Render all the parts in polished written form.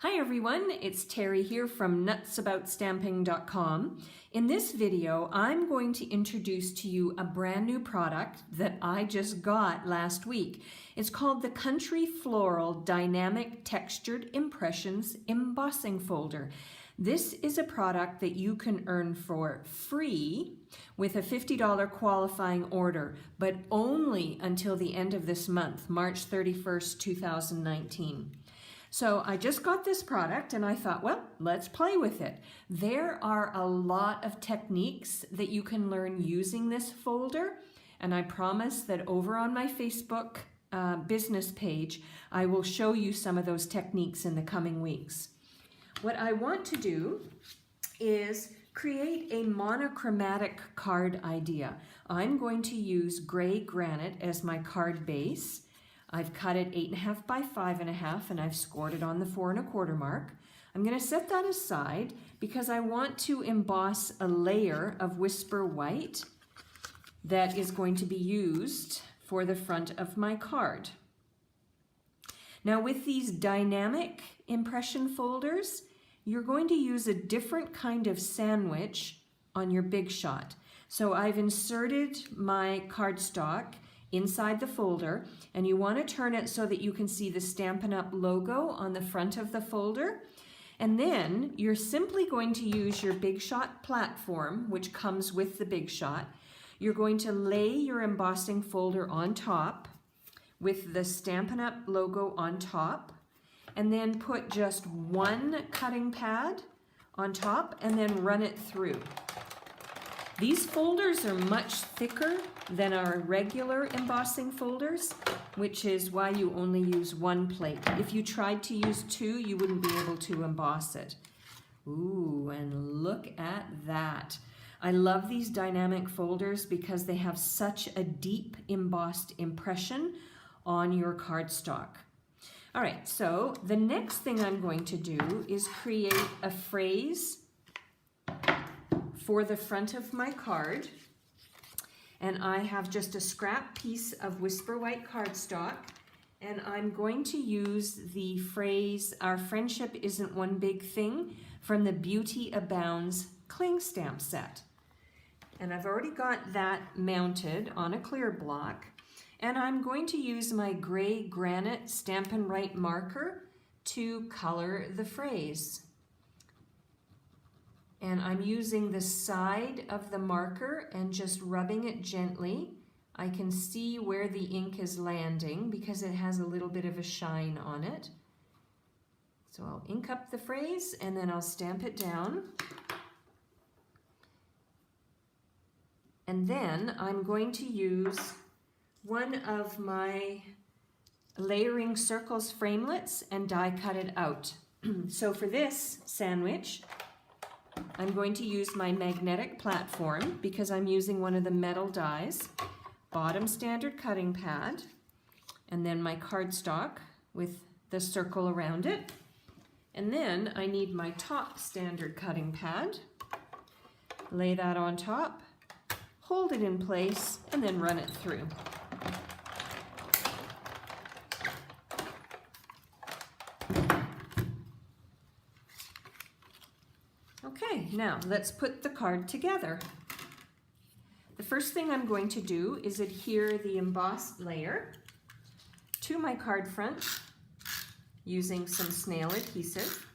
Hi everyone, it's Terry here from nutsaboutsstamping.com. In this video, I'm going to introduce to you a brand new product that I just got last week. It's called the Country Floral Dynamic Textured Impressions Embossing Folder. This is a product that you can earn for free with a $50 qualifying order, but only until the end of this month, March 31st, 2019. So I just got this product and I thought, well, let's play with it. There are a lot of techniques that you can learn using this folder, and I promise that over on my Facebook business page, I will show you some of those techniques in the coming weeks. What I want to do is create a monochromatic card idea. I'm going to use gray granite as my card base. I've cut it 8.5 by 5.5 and I've scored it on the 4 1/4 mark. I'm going to set that aside because I want to emboss a layer of Whisper White that is going to be used for the front of my card. Now with these dynamic impression folders, you're going to use a different kind of sandwich on your Big Shot. So I've inserted my cardstock inside the folder, and you want to turn it so that you can see the Stampin' Up! Logo on the front of the folder. And then you're simply going to use your Big Shot platform, which comes with the Big Shot. You're going to lay your embossing folder on top with the Stampin' Up! Logo on top, and then put just one cutting pad on top and then run it through. These folders are much thicker than our regular embossing folders, which is why you only use one plate. If you tried to use two, you wouldn't be able to emboss it. Ooh, and look at that. I love these dynamic folders because they have such a deep embossed impression on your cardstock. All right, so the next thing I'm going to do is create a phrase for the front of my card, and I have just a scrap piece of Whisper White cardstock, and I'm going to use the phrase, "Our friendship isn't one big thing," from the Beauty Abounds cling stamp set. And I've already got that mounted on a clear block, and I'm going to use my gray granite Stampin' Right marker to color the phrase. And I'm using the side of the marker and just rubbing it gently. I can see where the ink is landing because it has a little bit of a shine on it. So I'll ink up the phrase and then I'll stamp it down. And then I'm going to use one of my layering Circles Framelits and die cut it out. So for this sandwich, I'm going to use my magnetic platform because I'm using one of the metal dies, bottom standard cutting pad, and then my cardstock with the circle around it. And then I need my top standard cutting pad, lay that on top, hold it in place, and then run it through. Okay, now let's put the card together. The first thing I'm going to do is adhere the embossed layer to my card front using some snail adhesive.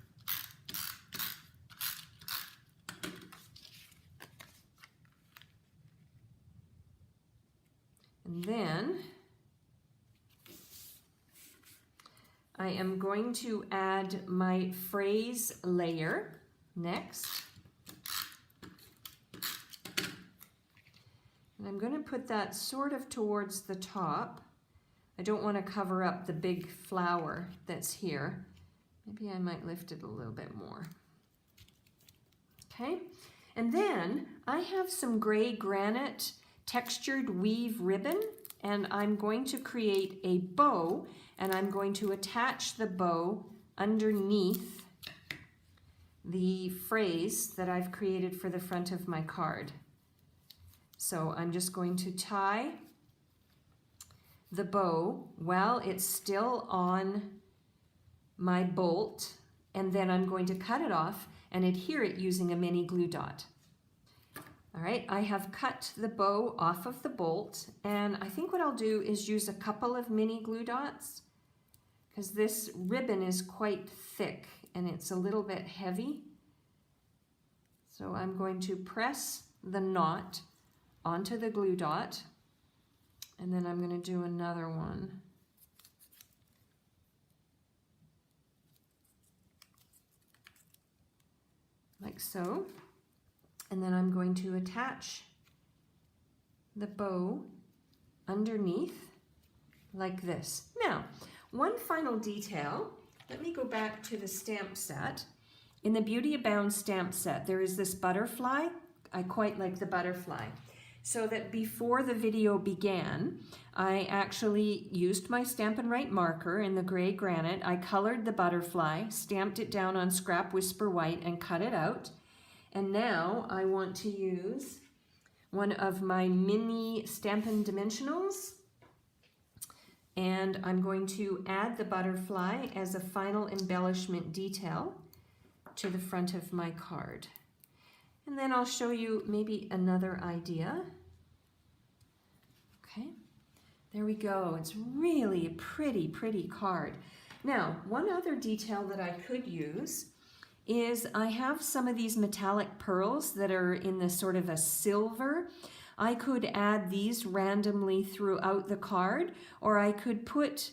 And then I am going to add my phrase layer next. And I'm going to put that sort of towards the top. I don't want to cover up the big flower that's here. Maybe I might lift it a little bit more. Okay, and then I have some gray granite textured weave ribbon, and I'm going to create a bow, and I'm going to attach the bow underneath the phrase that I've created for the front of my card. So I'm just going to tie the bow while it's still on my bolt and then I'm going to cut it off and adhere it using a mini glue dot. All right, I have cut the bow off of the bolt, and I think what I'll do is use a couple of mini glue dots because this ribbon is quite thick and it's a little bit heavy. So I'm going to press the knot onto the glue dot, and then I'm going to do another one. Like so. And then I'm going to attach the bow underneath like this. Now, one final detail. Let me go back to the stamp set. In the Beauty Abound stamp set, there is this butterfly. I quite like the butterfly. So that before the video began, I actually used my Stampin' Write marker in the gray granite. I colored the butterfly, stamped it down on scrap whisper white, and cut it out. And now I want to use one of my mini Stampin Dimensionals, and I'm going to add the butterfly as a final embellishment detail to the front of my card. And then I'll show you maybe another idea. Okay, there we go. It's really a pretty, pretty card. Now, one other detail that I could use is I have some of these metallic pearls that are in this sort of a silver. I could add these randomly throughout the card, or I could put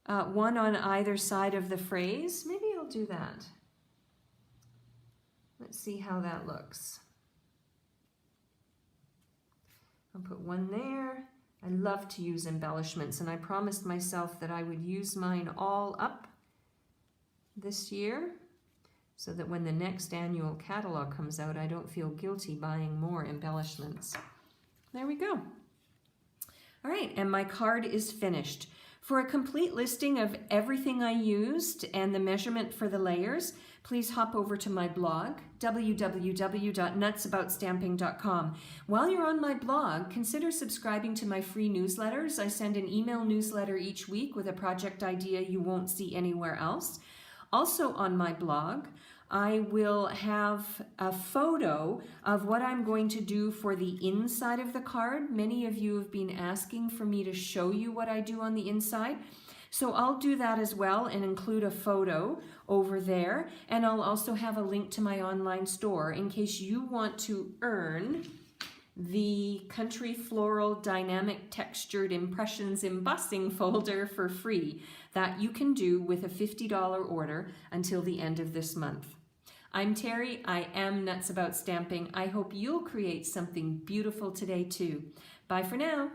one on either side of the phrase. Maybe I'll do that. Let's see how that looks. I'll put one there. I love to use embellishments, and I promised myself that I would use mine all up this year, so that when the next annual catalog comes out, I don't feel guilty buying more embellishments. There we go. All right, and my card is finished. For a complete listing of everything I used and the measurement for the layers, please hop over to my blog, www.nutsaboutstamping.com. While you're on my blog, consider subscribing to my free newsletters. I send an email newsletter each week with a project idea you won't see anywhere else. Also on my blog, I will have a photo of what I'm going to do for the inside of the card. Many of you have been asking for me to show you what I do on the inside. So I'll do that as well and include a photo over there. And I'll also have a link to my online store in case you want to earn the Country Floral Dynamic Textured Impressions Embossing folder for free. That you can do with a $50 order until the end of this month. I'm Terry. I am Nuts About Stamping. I hope you'll create something beautiful today too. Bye for now.